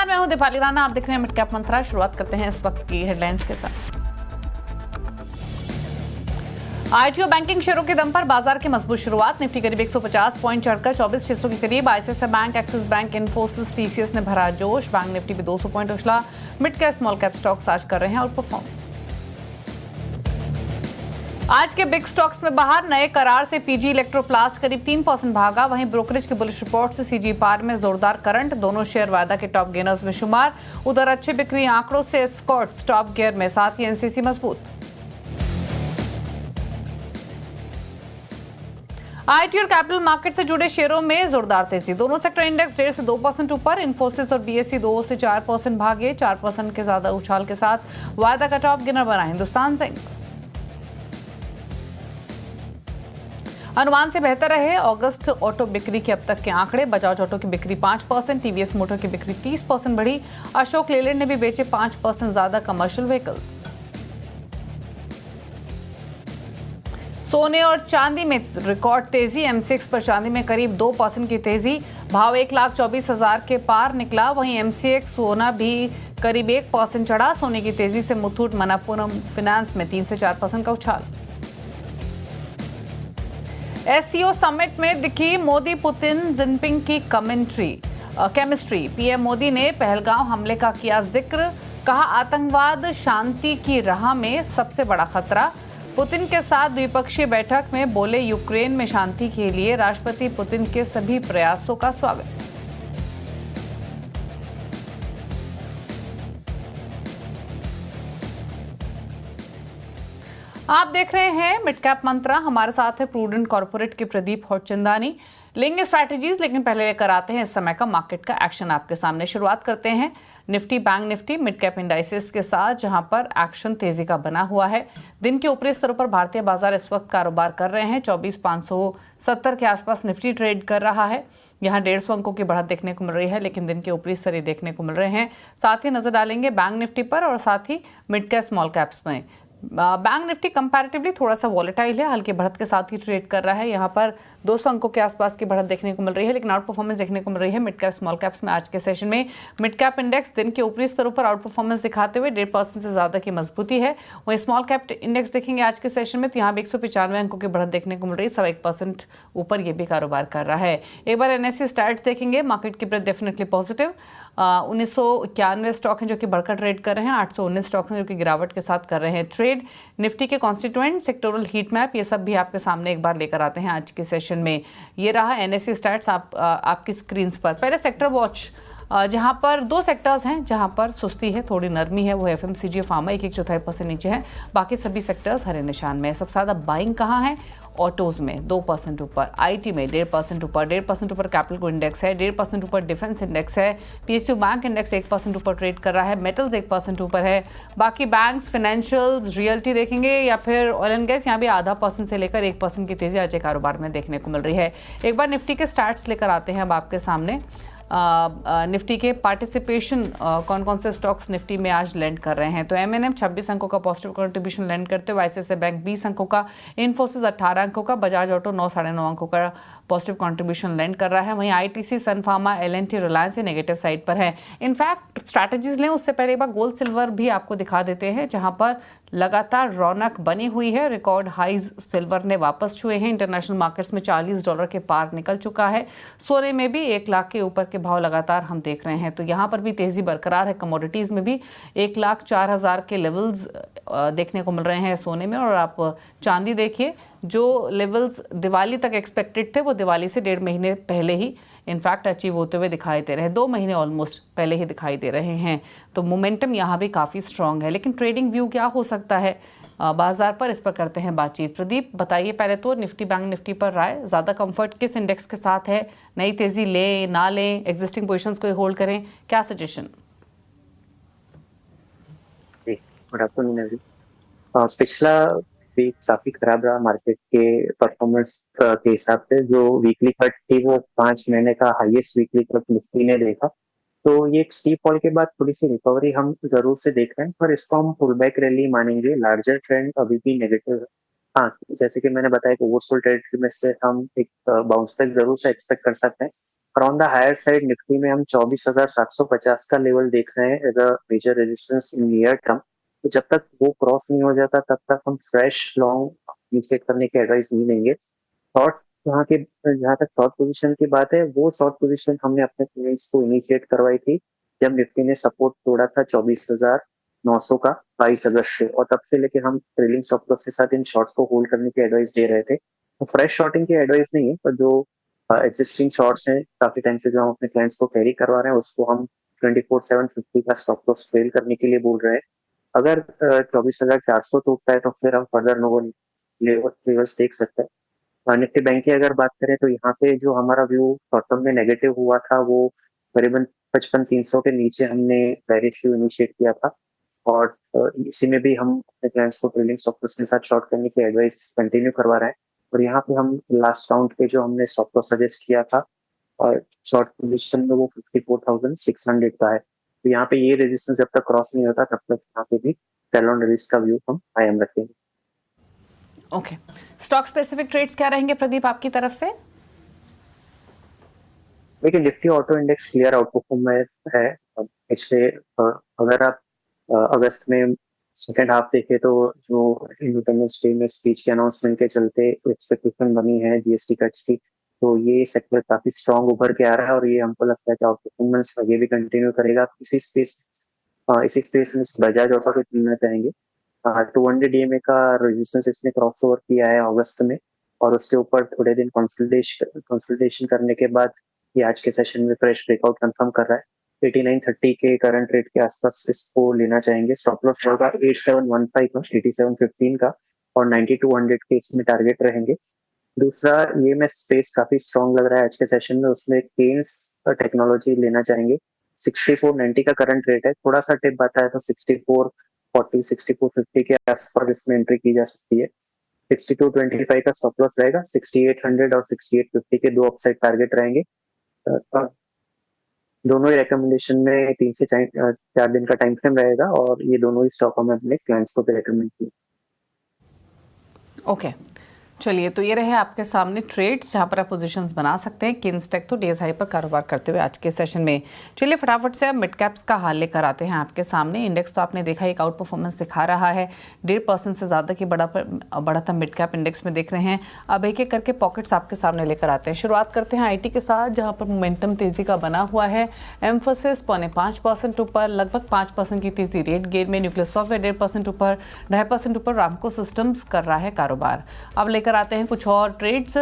नमस्कार, मैं हूं दीपाली राणा। आप देख रहे हैं मिड कैप मंत्रा। शुरुआत करते हैं इस वक्त की हेडलाइंस के साथ। आईटी और बैंकिंग शेयरों के दम पर बाजार की मजबूत शुरुआत। निफ्टी करीब 150 पॉइंट चढ़कर 24,600 के करीब। आईसीआईसीआई बैंक, एक्सिस बैंक, इन्फोसिस, टीसीएस ने भरा जोश। बैंक निफ्टी भी 200 पॉइंट उछला। Mid cap small cap stocks आज कर रहे हैं आउट परफॉर्म। आज के बिग स्टॉक्स में बाहर नए करार से पीजी इलेक्ट्रोप्लास्ट करीब 3% भागा। वहीं ब्रोकरेज की बुलिश रिपोर्ट से सीजी पार में जोरदार करंट। दोनों शेयर वायदा के टॉप गेनर्स में शुमार। उधर अच्छे बिक्री आंकड़ों से एस्कॉर्ट्स टॉप गियर में, साथ ही एनसीसी मजबूत। आईटी और कैपिटल मार्केट से जुड़े शेयरों में जोरदार तेजी। दोनों सेक्टर इंडेक्स 1.5 से 2% ऊपर। इन्फोसिस और बीएसई 2 से 4% भागे। 4% के ज्यादा उछाल के साथ वायदा का टॉप गेनर बना हिंदुस्तान जिंक। अनुमान से बेहतर रहे अगस्त ऑटो बिक्री के अब तक के आंकड़े। बजाज ऑटो की बिक्री 5%, टीवीएस मोटर की बिक्री 30% बढ़ी। अशोक लेलैंड ने भी बेचे 5% ज्यादा कमर्शियल व्हीकल्स। सोने और चांदी में रिकॉर्ड तेजी। एमसीएक्स पर चांदी में करीब 2% की तेजी। भाव 1,24,000 के पार निकला। वहीं एमसीएक्स सोना भी करीब 1% चढ़ा। सोने की तेजी से मुथूट मनापुरम फाइनेंस में 3 से 4% का उछाल। एससीओ समिट में दिखी मोदी पुतिन जिनपिंग की केमिस्ट्री। पीएम मोदी ने पहलगांव हमले का किया जिक्र। कहा आतंकवाद शांति की राह में सबसे बड़ा खतरा। पुतिन के साथ द्विपक्षीय बैठक में बोले यूक्रेन में शांति के लिए राष्ट्रपति पुतिन के सभी प्रयासों का स्वागत। आप देख रहे हैं मिड कैप मंत्रा। हमारे साथ है प्रूडेंट कॉर्पोरेट के प्रदीप होटचंदानी। लेंगे स्ट्रैटेजीज, लेकिन पहले लेकर आते हैं इस समय का मार्केट का एक्शन आपके सामने। शुरुआत करते हैं Nifty bank Nifty mid cap indices के साथ, जहां पर एक्शन तेजी का बना हुआ है। दिन के ऊपरी स्तरों पर भारतीय बाजार इस वक्त कारोबार कर रहे हैं। 24,570 के आसपास निफ्टी ट्रेड कर रहा है। यहाँ 150 अंकों की बढ़त देखने को मिल रही है, लेकिन दिन के ऊपरी स्तर देखने को मिल रहे हैं। साथ ही नजर डालेंगे बैंक निफ्टी पर और साथ ही मिड कैप स्मॉल कैप्स में। बैंक निफ्टी कंपैरेटिवली थोड़ा सा वॉलेटाइल है, हल्के बढ़त के साथ ही ट्रेड कर रहा है। यहाँ पर 200 अंकों के आसपास की बढ़त देखने को मिल रही है, लेकिन आउट परफॉर्मेंस देखने को मिल रही है मिड कैप स्मॉल कैप्स में। आज के सेशन में मिड कैप इंडेक्स दिन के ऊपरी स्तरों पर आउट परफॉर्मेंस दिखाते हुए 1.5% से ज्यादा की मजबूती है। वहीं स्मॉल कैप इंडेक्स देखेंगे आज के सेशन में तो यहाँ भी 195 अंकों की बढ़त देखने को मिल रही है। 1% ऊपर ये भी कारोबार कर रहा है। एक बार एनएससी स्टैट्स देखेंगे, मार्केट की ब्रेथ डेफिनेटली पॉजिटिव। 1991 स्टॉक हैं जो कि बढ़कर ट्रेड कर रहे हैं। 819 स्टॉक हैं जो कि गिरावट के साथ कर रहे हैं ट्रेड। निफ्टी के कॉन्स्टिट्यूएंट, सेक्टोरल हीट मैप, ये सब भी आपके सामने एक बार लेकर आते हैं आज के सेशन में। ये रहा एनएससी स्टैट्स आपकी स्क्रीन पर। पहले सेक्टर वॉच, जहां पर 2 सेक्टर्स हैं जहां पर सुस्ती है, थोड़ी नरमी है, वो एफएमसीजी फार्मा 1.25% नीचे है। बाकी सभी सेक्टर्स हरे निशान में है। सबसे ज्यादा बाइंग कहाँ है? ऑटोज में 2% ऊपर, आईटी में 1.5% ऊपर, 1.5% ऊपर कैपिटल को इंडेक्स है, 1.5% ऊपर डिफेंस इंडेक्स है। पीएसयू बैंक इंडेक्स 1% ऊपर ट्रेड कर रहा है। मेटल्स 1% ऊपर है। बाकी बैंक्स, फाइनेंशियल्स, रियल्टी देखेंगे या फिर ऑयल एंड गैस, यहाँ भी 0.5% से लेकर 1% की तेजी आज के कारोबार में देखने को मिल रही है। एक बार निफ्टी के स्टैट्स लेकर आते हैं अब आपके सामने। निफ्टी के पार्टिसिपेशन, कौन कौन से स्टॉक्स निफ्टी में आज लैंड कर रहे हैं तो एमएनएम 26 अंकों का पॉजिटिव कंट्रीब्यूशन लैंड करते हुए, आईसीआईसीआई बैंक 20 अंकों का, इन्फोसिस 18 अंकों का, बजाज ऑटो 9 साढ़े 9 अंकों का पॉजिटिव कंट्रीब्यूशन लैंड कर रहा है। वहीं आईटीसी, सन फार्मा, एलएनटी, रिलायंस नेगेटिव साइड पर है। इनफैक्ट स्ट्रैटेजीज लें उससे पहले एक बार गोल्ड सिल्वर भी आपको दिखा देते हैं, जहां पर लगातार रौनक बनी हुई है। रिकॉर्ड हाईज सिल्वर ने वापस छुए हैं। इंटरनेशनल मार्केट्स में $40 के पार निकल चुका है। सोने में भी 1 लाख के ऊपर के भाव लगातार हम देख रहे हैं, तो यहाँ पर भी तेजी बरकरार है। कमोडिटीज में भी 1,04,000 के लेवल्स देखने को मिल रहे हैं सोने में। और आप चांदी देखिए, जो लेवल्स दिवाली तक एक्सपेक्टेड थे वो दिवाली से 1.5 महीने पहले ही इनफैक्ट अचीव होते हुए दिखाई दे रहे हैं। 2 महीने ऑलमोस्ट पहले ही दिखाई दे रहे हैं, तो मोमेंटम यहाँ भी काफ़ी स्ट्रांग है। लेकिन ट्रेडिंग व्यू क्या हो सकता है बाजार पर, इस पर करते हैं बातचीत। प्रदीप बताइए पहले तो निफ्टी बैंक निफ्टी पर राय, ज़्यादा कंफर्ट किस इंडेक्स के साथ है? नई तेजी ले ना लें, एग्जिस्टिंग पोजिशंस को होल्ड करें, क्या सजेशन? Good afternoon. पिछला वीक काफी खराब रहा मार्केट के परफॉर्मेंस के हिसाब से। जो वीकली कट थी वो 5 महीने का हाईएस्ट वीकली कट निफ्टी ने देखा। तो ये एक स्टीप फॉल के बाद थोड़ी सी रिकवरी हम जरूर से देख रहे हैं, पर इसको हम पुल बैक रैली मानेंगे। लार्जर ट्रेंड अभी भी नेगेटिव है। हाँ, जैसे कि मैंने बताया कि ओवरसोल्ड टेरिटरी में से हम एक बाउंस बैक जरूर से एक्सपेक्ट कर सकते हैं। Around the higher side Nifty में हम 24,750 का लेवल देख रहे हैं as a major resistance in near term. तो जब तक वो क्रॉस नहीं हो जाता तब तक हम फ्रेश लॉन्ग इनिशिएट करने की एडवाइस नहीं देंगे। शॉर्ट जहाँ तक शॉर्ट पोजीशन की बात है, वो शॉर्ट पोजीशन हमने अपने क्लाइंट्स को इनिशिएट करवाई थी जब निफ्टी ने सपोर्ट तोड़ा था 24,900 का 22 अगस्त से, और तब से लेके हम ट्रेलिंग स्टॉप लॉस के साथ इन शॉर्ट्स को होल्ड करने की एडवाइस दे रहे थे। तो फ्रेश शॉर्टिंग की एडवाइस नहीं है, पर जो एग्जिस्टिंग शॉर्ट्स हैं काफी टाइम से जो हम अपने क्लाइंट्स को कैरी करवा रहे हैं उसको हम 24,750 का स्टॉप लॉस ट्रेल करने के लिए बोल रहे हैं। अगर 24,400 टूटता है तो फिर हम फर्दर नोवल लेवल्स देख सकते हैं। निफ्टी बैंक की अगर बात करें तो यहाँ पे जो हमारा व्यू शॉर्ट टर्म में नेगेटिव हुआ था वो करीबन 55,300 के नीचे हमने बेरिश व्यू इनिशिएट किया था, और इसी में भी हम अपने क्लाइंट्स को ट्रेलिंग स्टॉप लॉस के साथ शॉर्ट करने की एडवाइस कंटिन्यू करवा रहे हैं। और यहाँ पे हम लास्ट राउंड पे जो हमने स्टॉप लॉस सजेस्ट किया था और शॉर्ट पोजीशन में वो 54,600 का है। तो यहाँ पे ये रेजिस्टेंस जब तक क्रॉस नहीं होता तब तक यहाँ पे भी सेल ऑन रिस्क का व्यू हम कायम रखेंगे। ओके, स्टॉक स्पेसिफिक ट्रेड्स क्या रहेंगे प्रदीप आपकी तरफ से? देखिए, Nifty auto index clear out performance है पिछले। अगर आप अगस्त में सेकेंड हाफ देखे तो जो इंडिपेंडेंस डे में स्पीच के अनाउंसमेंट के चलते एक्सपेक्टेशन बनी है जीएसटी कट्स की, तो ये सेक्टर काफी स्ट्रांग उभर के आ रहा है और ये हमको लगता है कि आउट परफॉर्मेंस आगे भी कंटिन्यू करेगा। इसी स्पेस में बजाज ऑटो को चुनना चाहेंगे। 200 EMA का रेजिस्टेंस इसने क्रॉस ओवर किया है अगस्त में, और उसके ऊपर थोड़े दिन कंसल्टेशन करने के बाद ये आज के सेशन में फ्रेश ब्रेकआउट कंफर्म कर रहा है। 8930 के करंट रेट के आसपास इसको लेना चाहेंगे। स्टॉप लॉस होगा 8715 का, 8715 का, और 9200 के इसमें टारगेट रहेंगे। दूसरा, ये में स्पेस काफी स्ट्रांग लग रहा है आज के सेशन में, उसमें केन्स टेक्नोलॉजी लेना चाहेंगे। 6490 का करंट रेट है, थोड़ा सा टिप आता है तो 6440 6450 के आसपास इसमें एंट्री की जा सकती है। 6225 का स्टॉप लॉस रहेगा। 6800 और 6850 के दो अपसाइड टारगेट रहेंगे। दोनों ही रिकमेंडेशन में 3 से 4 दिन का टाइम फ्रेम रहेगा, और ये दोनों ही स्टॉक हम अपने क्लाइंट्स को भी रिकमेंड किए। ओके, चलिए, तो ये रहे आपके सामने ट्रेड्स जहां पर आप पोजीशंस बना सकते हैं। किंगस्टेक तो डेज हाई पर कारोबार करते हुए आज के सेशन में। चलिए फटाफट से अब मिड कैप्स का हाल लेकर आते हैं आपके सामने। इंडेक्स तो आपने देखा एक आउट परफॉर्मेंस दिखा रहा है, 1.5% से ज़्यादा की बड़ा था मिड कैप इंडेक्स में देख रहे हैं। अब एक एक करके पॉकेट्स आपके सामने लेकर आते हैं। शुरुआत करते हैं आईटी के साथ, जहाँ पर मोमेंटम तेज़ी का बना हुआ है। एम्फोसिस 0.5% ऊपर, लगभग 5% की तेज़ी रेट गेन में। न्यूक्लियस सॉफ्टवेयर 1.5% ऊपर, 2.5% ऊपर रामको सिस्टम्स कर रहा है कारोबार। अब लेकर आते हैं कुछ और ट्रेड्स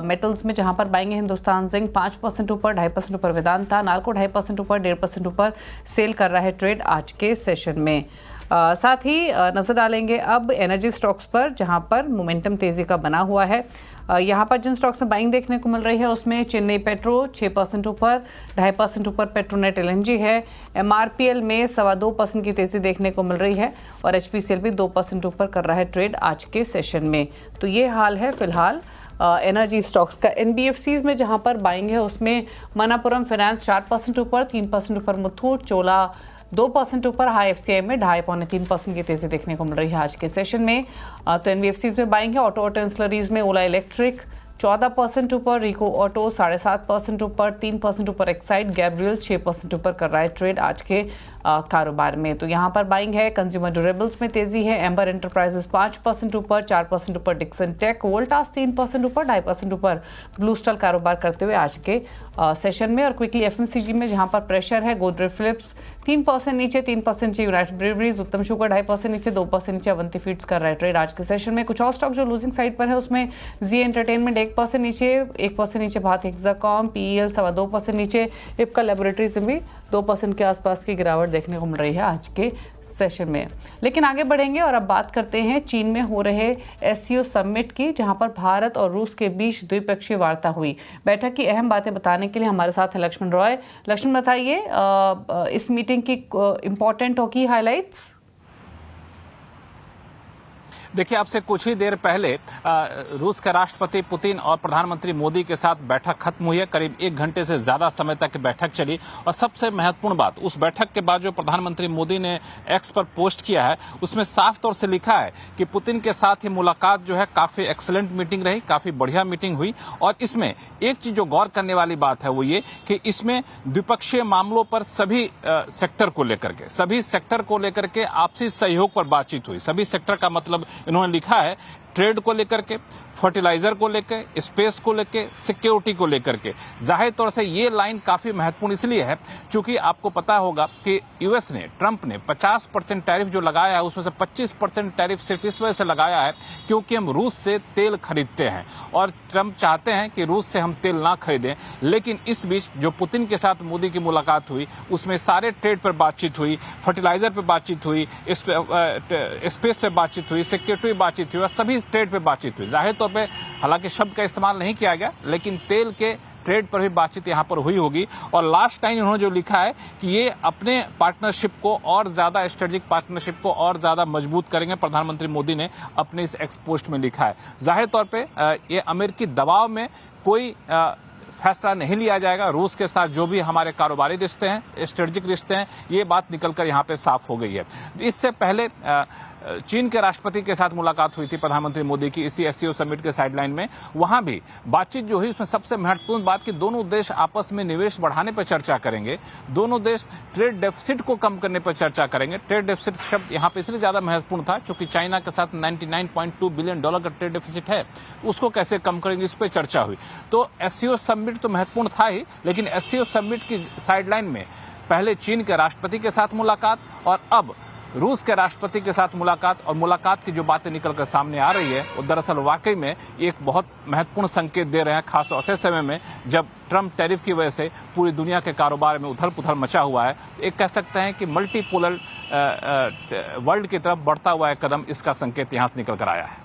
मेटल्स में, जहां पर बाइंग है हिंदुस्तान जिंक 5% ऊपर, 2.5% ऊपर वेदांता, नाल्को 2.5% ऊपर, 1.5% ऊपर सेल कर रहा है ट्रेड आज के सेशन में। साथ ही नजर डालेंगे अब एनर्जी स्टॉक्स पर, जहां पर मोमेंटम तेजी का बना हुआ है। यहाँ पर जिन स्टॉक्स में बाइंग देखने को मिल रही है उसमें चेन्नई पेट्रो 6% ऊपर, 2.5% ऊपर पेट्रोनेट एलएनजी है। एमआरपीएल में 2.25% की तेजी देखने को मिल रही है, और एचपीसीएल भी 2% ऊपर कर रहा है ट्रेड आज के सेशन में। तो ये हाल है फिलहाल एनर्जी स्टॉक्स का। एनबीएफसीज में जहां पर बाइंग है उसमें मनापुरम फाइनेंस 4% ऊपर, 3% ऊपर मुथूट, चोला 2% ऊपर, हाई एफसीआई में 2.5-3% की तेजी देखने को मिल रही है आज के सेशन में। तो एनबीएफसीज में बाइंग है। ऑटो एंसिलरीज में ओला इलेक्ट्रिक 14% ऊपर, रिको ऑटो 7.5% ऊपर, 3% ऊपर एक्साइड, गैब्रियल 6% ऊपर कर रहा है ट्रेड आज के कारोबार में। तो यहाँ पर बाइंग है। कंज्यूमर ड्यूरेबल्स में तेजी है। एम्बर एंटरप्राइजेस 5% ऊपर, 4% ऊपर डिक्सन टेक, वोल्टास 3% ऊपर, 2.5% ऊपर ब्लू स्टार कारोबार करते हुए आज के सेशन में। और क्विकली एफएमसीजी में जहाँ पर प्रेशर है, गोदरेज फिलिप्स 3% नीचे, 3% नीचे यूनाइटेड ब्रेवरीज, उत्तम शुगर 2.5% नीचे, 2% नीचे अवंती फीड्स कर रहा है ट्रेड आज के सेशन में। कुछ और स्टॉक जो लूजिंग साइड पर है उसमें जी एंटरटेनमेंट 1% नीचे, 1% नीचे भारत हेक्साकॉम, पीईएल 2.25% नीचे, इप्का लैबोरेटरीज में भी 2% के आसपास की गिरावट देखने को मिल रही है आज के सेशन में। लेकिन आगे बढ़ेंगे और अब बात करते हैं चीन में हो रहे एससीओ समिट की, जहां पर भारत और रूस के बीच द्विपक्षीय वार्ता हुई। बैठक की अहम बातें बताने के लिए हमारे साथ है लक्ष्मण रॉय। लक्ष्मण, बताइए इस मीटिंग की इंपॉर्टेंट और की हाइलाइट्स। देखिए, आपसे कुछ ही देर पहले रूस के राष्ट्रपति पुतिन और प्रधानमंत्री मोदी के साथ बैठक खत्म हुई है। करीब 1 घंटे से ज्यादा समय तक बैठक चली और सबसे महत्वपूर्ण बात, उस बैठक के बाद जो प्रधानमंत्री मोदी ने एक्स पर पोस्ट किया है उसमें साफ तौर से लिखा है कि पुतिन के साथ ये मुलाकात जो है काफी एक्सीलेंट मीटिंग रही, काफी बढ़िया मीटिंग हुई। और इसमें एक चीज जो गौर करने वाली बात है वो ये कि इसमें द्विपक्षीय मामलों पर सभी सेक्टर को लेकर के आपसी सहयोग पर बातचीत हुई। सभी सेक्टर का मतलब इन्होंने लिखा है ट्रेड को लेकर के, फर्टिलाइजर को लेकर, स्पेस को लेकर, सिक्योरिटी को लेकर के। जाहिर तौर से ये लाइन काफी महत्वपूर्ण इसलिए है क्योंकि आपको पता होगा कि यूएस ने, ट्रंप ने 50% टैरिफ जो लगाया है उसमें से 25% टैरिफ सिर्फ इस वजह से लगाया है क्योंकि हम रूस से तेल खरीदते हैं और ट्रंप चाहते हैं कि रूस से हम तेल ना खरीदें। लेकिन इस बीच जो पुतिन के साथ मोदी की मुलाकात हुई उसमें सारे ट्रेड पर बातचीत हुई, फर्टिलाइजर पर बातचीत हुई, स्पेस पर बातचीत हुई, सिक्योरिटी पर बातचीत हुई और सभी ट्रेड पे बातचीत हुई। जाहिर तौर पे हालांकि शब्द का इस्तेमाल नहीं किया गया लेकिन तेल के ट्रेड पर भी बातचीत यहां पर हुई होगी। और लास्ट टाइम इन्होंने जो लिखा है कि ये अपने पार्टनरशिप को और ज्यादा, स्ट्रेटेजिक पार्टनरशिप को और ज्यादा मजबूत करेंगे। प्रधानमंत्री मोदी ने अपने इस एक्स पोस्ट में लिखा है। जाहिर तौर पे ये अमेरिकी दबाव में कोई फैसला नहीं लिया जाएगा। रूस के साथ जो भी हमारे कारोबारी रिश्ते हैं, स्ट्रेटेजिक रिश्ते हैं, ये बात निकलकर यहाँ पे साफ हो गई है। इससे पहले चीन के राष्ट्रपति के साथ मुलाकात हुई थी प्रधानमंत्री मोदी की इसी एससीओ समिट के साइडलाइन में। वहां भी बातचीत जो हुई उसमें सबसे महत्वपूर्ण बात कि दोनों देश आपस में निवेश बढ़ाने पर चर्चा करेंगे, दोनों देश ट्रेड डेफिसिट को कम करने पर चर्चा करेंगे। ट्रेड डेफिसिट शब्द यहाँ पे इसलिए ज्यादा महत्वपूर्ण था क्योंकि चाइना के साथ $99.2 बिलियन का ट्रेड डेफिसिट है, उसको कैसे कम करेंगे इस पर चर्चा हुई। तो एससीओ समिट तो महत्वपूर्ण था ही, लेकिन एससीओ समिट की साइडलाइन में पहले चीन के राष्ट्रपति के साथ मुलाकात और अब रूस के राष्ट्रपति के साथ मुलाकात, और मुलाकात की जो बातें निकलकर सामने आ रही है वो दरअसल वाकई में एक बहुत महत्वपूर्ण संकेत दे रहे हैं, खास ऐसे समय में जब ट्रंप टैरिफ की वजह से पूरी दुनिया के कारोबार में उथल पुथल मचा हुआ है। एक कह सकते हैं कि मल्टीपोलर वर्ल्ड की तरफ बढ़ता हुआ एक कदम इसका संकेत यहाँ से निकल कर आया है।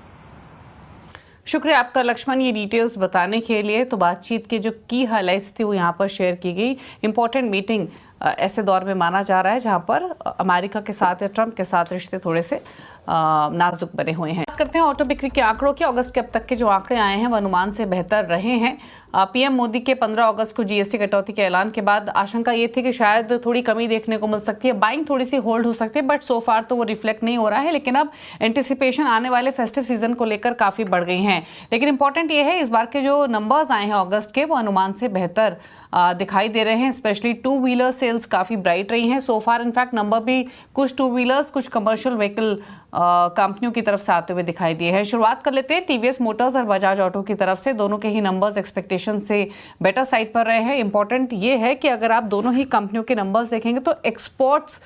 शुक्रिया आपका लक्ष्मण, ये डिटेल्स बताने के लिए। तो बातचीत के जो की हाइलाइट्स थी वो यहाँ पर शेयर की गई। इंपॉर्टेंट मीटिंग ऐसे दौर में माना जा रहा है जहां पर अमेरिका के साथ या ट्रंप के साथ रिश्ते थोड़े से नाजुक बने हुए हैं। बात करते हैं ऑटो बिक्री के आंकड़ों की। अगस्त के अब तक के जो आंकड़े आए हैं वो अनुमान से बेहतर रहे हैं। पीएम मोदी के 15 अगस्त को जीएसटी कटौती के ऐलान के बाद आशंका ये थी कि शायद थोड़ी कमी देखने को मिल सकती है, बाइंग थोड़ी सी होल्ड हो सकती है, बट सो फार तो वो रिफ्लेक्ट नहीं हो रहा है। लेकिन अब एंटिसिपेशन आने वाले फेस्टिव सीजन को लेकर काफी बढ़ गई हैं। लेकिन इंपॉर्टेंट ये है इस बार के जो नंबर्स आए हैं अगस्त के वो अनुमान से बेहतर दिखाई दे रहे हैं। स्पेशली 2 व्हीलर सेल्स काफी ब्राइट रही हैं सो फार। इनफैक्ट नंबर भी कुछ 2 व्हीलर्स, कुछ कमर्शियल व्हीकल कंपनियों की तरफ से आते हुए दिखाई दिए हैं। शुरुआत कर लेते हैं टीवीएस मोटर्स और बजाज ऑटो की तरफ से। दोनों के ही नंबर्स एक्सपेक्टेशन से बेटर साइड पर रहे हैं। इंपॉर्टेंट ये है कि अगर आप दोनों ही कंपनियों के नंबर्स देखेंगे तो एक्सपोर्ट्स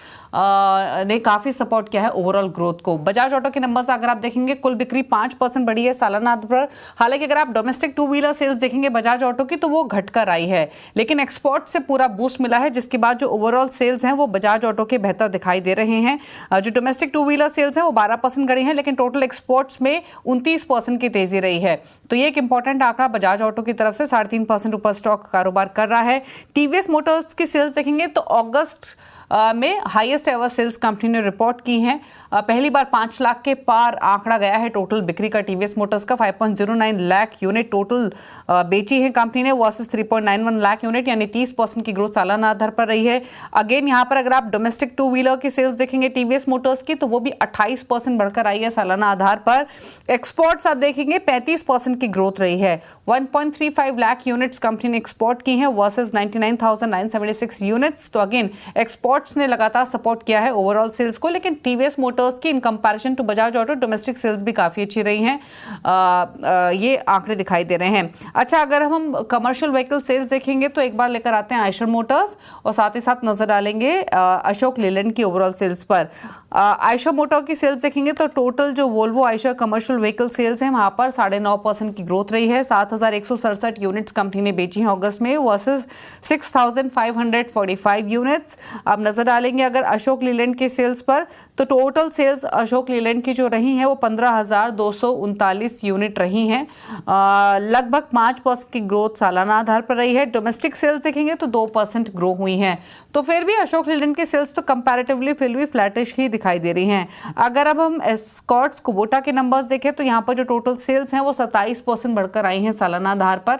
ने काफी सपोर्ट किया है ओवरऑल ग्रोथ को। बजाज ऑटो के नंबर्स अगर आप देखेंगे कुल बिक्री 5% बढ़ी है सालाना आधार पर। हालांकि अगर आप डोमेस्टिक 2 व्हीलर सेल्स देखेंगे बजाज ऑटो की तो वो घटकर आई है, लेकिन एक्सपोर्ट से पूरा बूस्ट मिला है, जिसके बाद जो ओवरऑल सेल्स हैं वो बजाज ऑटो के बेहतर दिखाई दे रहे हैं। जो डोमेस्टिक 2 व्हीलर सेल्स हैं वो 12% बढ़ी हैं, लेकिन टोटल एक्सपोर्ट्स में 29% की तेजी रही है। तो ये एक इंपॉर्टेंट आंकड़ा बजाज ऑटो की तरफ से 3.5% ऊपर स्टॉक कारोबार कर रहा है। टीवीएस मोटर्स की सेल्स देखेंगे तो अगस्त में हाईएस्ट एवर सेल्स कंपनी ने रिपोर्ट की हैं। पहली बार 5 लाख के पार आंकड़ा गया है टोटल बिक्री का टीवीएस मोटर्स का। 5.09 लाख यूनिट टोटल बेची है कंपनी ने वर्सेस 3.91 लाख यूनिट, यानी 30% की ग्रोथ सालाना आधार पर रही है। अगेन यहाँ पर अगर आप डोमेस्टिक 2 व्हीलर की सेल्स देखेंगे टीवीएस मोटर्स की तो वो भी 28% बढ़कर आई है सालाना आधार पर। एक्सपोर्ट्स आप देखेंगे 35% की ग्रोथ रही है। 1.35 लाख यूनिट्स कंपनी ने एक्सपोर्ट की हैं वर्सेस 99,976 यूनिट्स। तो अगेन एक्सपोर्ट्स ने लगातार सपोर्ट किया है ओवरऑल सेल्स को, लेकिन टीवीएस मोटर्स की in comparison to Bajaj Auto domestic sales भी काफी अच्छी रही हैं। ये आंकड़े दिखाई दे रहे हैं। अच्छा, अगर हम कमर्शियल व्हीकल सेल्स देखेंगे तो एक बार लेकर आते हैं आयशर मोटर्स और साथ ही साथ नजर डालेंगे अशोक लेलैंड की ओवरऑल सेल्स पर। आयशर मोटर की सेल्स देखेंगे तो टोटल जो Volvo Eicher commercial vehicle sales हैं वहां पर 9.5% की ग्रोथ रही है। 7,167 यूनिट्स कंपनी ने बेची हैं अगस्त में वर्सेस 6,545 यूनिट्स। अब नजर डालेंगे अगर अशोक लेलैंड के सेल्स पर तो टोटल सेल्स अशोक लेलैंड की जो रही हैं वो 15,239 यूनिट रही हैं। लगभग 5% की ग्रोथ सालाना आधार पर रही है। डोमेस्टिक सेल्स देखेंगे तो 2% ग्रो हुई हैं। तो फिर भी अशोक लेलैंड की सेल्स तो कंपैरेटिवली फिर भी फ्लैटिश ही दिखाई दे रही हैं। अगर अब हम एस्कॉर्ट्स कुबोटा के नंबर्स देखें तो यहाँ पर जो टोटल सेल्स हैं वो 27% बढ़कर आई हैं सालाना आधार पर,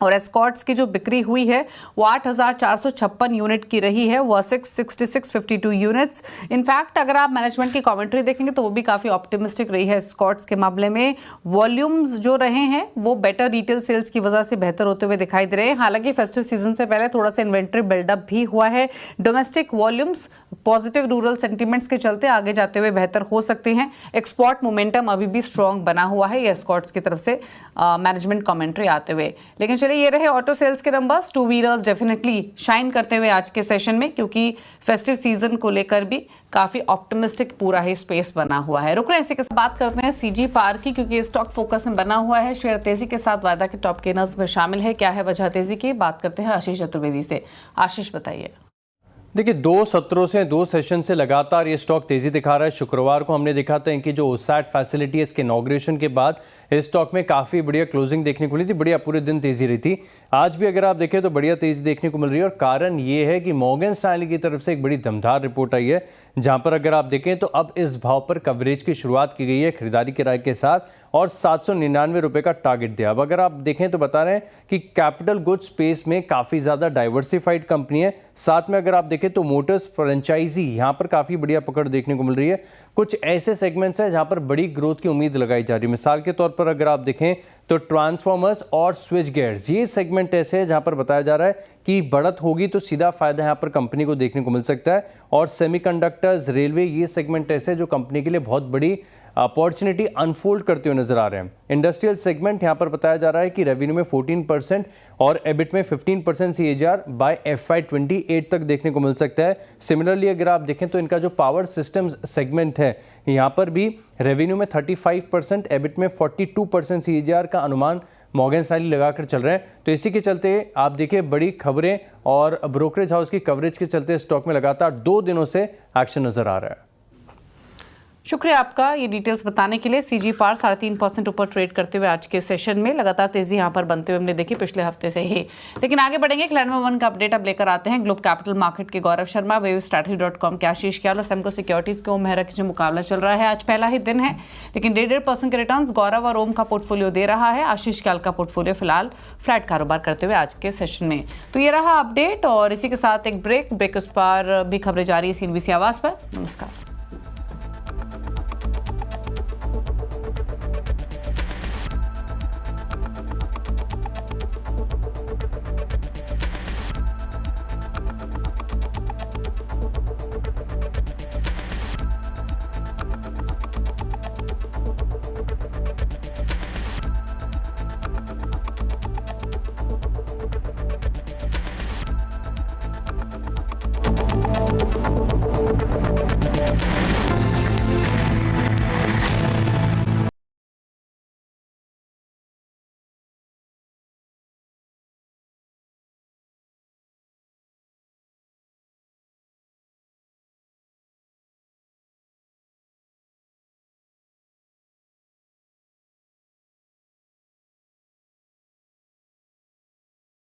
और एस्कॉर्ट्स की जो बिक्री हुई है वो 8,456 यूनिट की रही है, वो 66652 यूनिट्स। इनफैक्ट अगर आप मैनेजमेंट की कमेंट्री देखेंगे तो वो भी काफ़ी ऑप्टिमिस्टिक रही है एस्कॉर्ट्स के मामले में। वॉल्यूम्स जो रहे हैं वो बेटर रिटेल सेल्स की वजह से बेहतर होते हुए दिखाई दे रहे हैं। हालांकि फेस्टिव सीजन से पहले थोड़ा सा इन्वेंट्री बिल्डअप भी हुआ है। Domestic volumes positive rural sentiments के चलते आगे जाते हुए बेहतर हो सकते हैं। एक्सपोर्ट मोमेंटम अभी भी स्ट्रॉन्ग बना हुआ है, ये एस्कॉर्ट्स की तरफ से मैनेजमेंट कमेंट्री आते हुए। लेकिन ये रहे ऑटो सेल्स के numbers. Two wheelers definitely shine करते हुए आज के सेशन में, क्योंकि फेस्टिव सीजन को लेकर भी काफी ऑप्टिमिस्टिक पूरा ही स्पेस बना हुआ है। रुक रहे हैं, इसी के साथ बात करते हैं सीजी पार की, क्योंकि स्टॉक फोकस में बना हुआ है। शेयर तेजी के साथ वायदा के टॉप गेनर्स में शामिल है। क्या है वजह तेजी की, बात करते हैं आशीष चतुर्वेदी से। आशीष बताइए। देखिए, 2 सत्रों से 2 सेशन से लगातार ये स्टॉक तेजी दिखा रहा है। शुक्रवार को हमने देखा था इनकी जो ओसैट फैसिलिटी है इसके इनॉग्रेशन के बाद इस स्टॉक में काफ़ी बढ़िया क्लोजिंग देखने को मिली थी, बढ़िया पूरे दिन तेजी रही थी। आज भी अगर आप देखें तो बढ़िया तेजी देखने को मिल रही है, और कारण ये है कि मॉर्गन स्टैनली की तरफ से एक बड़ी दमदार रिपोर्ट आई है, जहां पर अगर आप देखें तो अब इस भाव पर कवरेज की शुरुआत की गई है खरीदारी के राय के साथ, और 799 रुपये का टारगेट दिया। अब अगर आप देखें तो बता रहे हैं कि कैपिटल गुड्स स्पेस में काफ़ी ज़्यादा डाइवर्सिफाइड कंपनी है। साथ में अगर आप देखें तो मोटर्स फ्रेंचाइजी यहाँ पर काफ़ी बढ़िया पकड़ देखने को मिल रही है। कुछ ऐसे सेगमेंट्स हैं जहां पर बड़ी ग्रोथ की उम्मीद लगाई जा रही है। मिसाल के तौर पर अगर आप देखें तो ट्रांसफॉर्मर्स और स्विच गियर्स, ये सेगमेंट ऐसे है जहां पर बताया जा रहा है कि बढ़त होगी तो सीधा फायदा यहां पर कंपनी को देखने को मिल सकता है। और सेमीकंडक्टर्स, रेलवे, ये सेगमेंट ऐसे जो कंपनी के लिए बहुत बड़ी अपॉर्चुनिटी अनफोल्ड करते हुए नजर आ रहे हैं। इंडस्ट्रियल सेगमेंट यहां पर बताया जा रहा है कि रेवेन्यू में 14% और एबिट में 15% CAGR बाय FY28 तक देखने को मिल सकता है। सिमिलरली अगर आप देखें तो इनका जो पावर सिस्टम्स सेगमेंट है यहां पर भी रेवेन्यू में 35%, एबिट में 42% CAGR का अनुमान मॉर्गन स्टैनली लगाकर चल रहे हैं। तो इसी के चलते आप देखिए बड़ी खबरें और ब्रोकरेज हाउस की कवरेज के चलते स्टॉक में लगातार 2 दिनों से एक्शन नजर आ रहा है। शुक्रिया आपका ये डिटेल्स बताने के लिए। सीजी पार 3.5% ऊपर ट्रेड करते हुए आज के सेशन में लगातार तेजी यहां पर बनते हुए हमने देखी पिछले हफ्ते से ही। लेकिन आगे बढ़ेंगे, क्लैंडमैन का अपडेट अब लेकर आते हैं। ग्लोब कैपिटल मार्केट के गौरव शर्मा, वेवस्ट्रैटेजी.com के आशीष क्याल और सेमको सिक्योरिटीज के ओम मेहरा के जो मुकाबला चल रहा है। आज पहला ही दिन है लेकिन 1.5% के रिटर्न गौरव और ओम का पोर्टफोलियो दे रहा है। आशीष क्याल का पोर्टफोलियो फिलहाल फ्लैट कारोबार करते हुए आज के सेशन में। तो ये रहा अपडेट, और इसी के साथ एक ब्रेक उस पर भी खबरें जारी है CNBC आवाज पर। नमस्कार।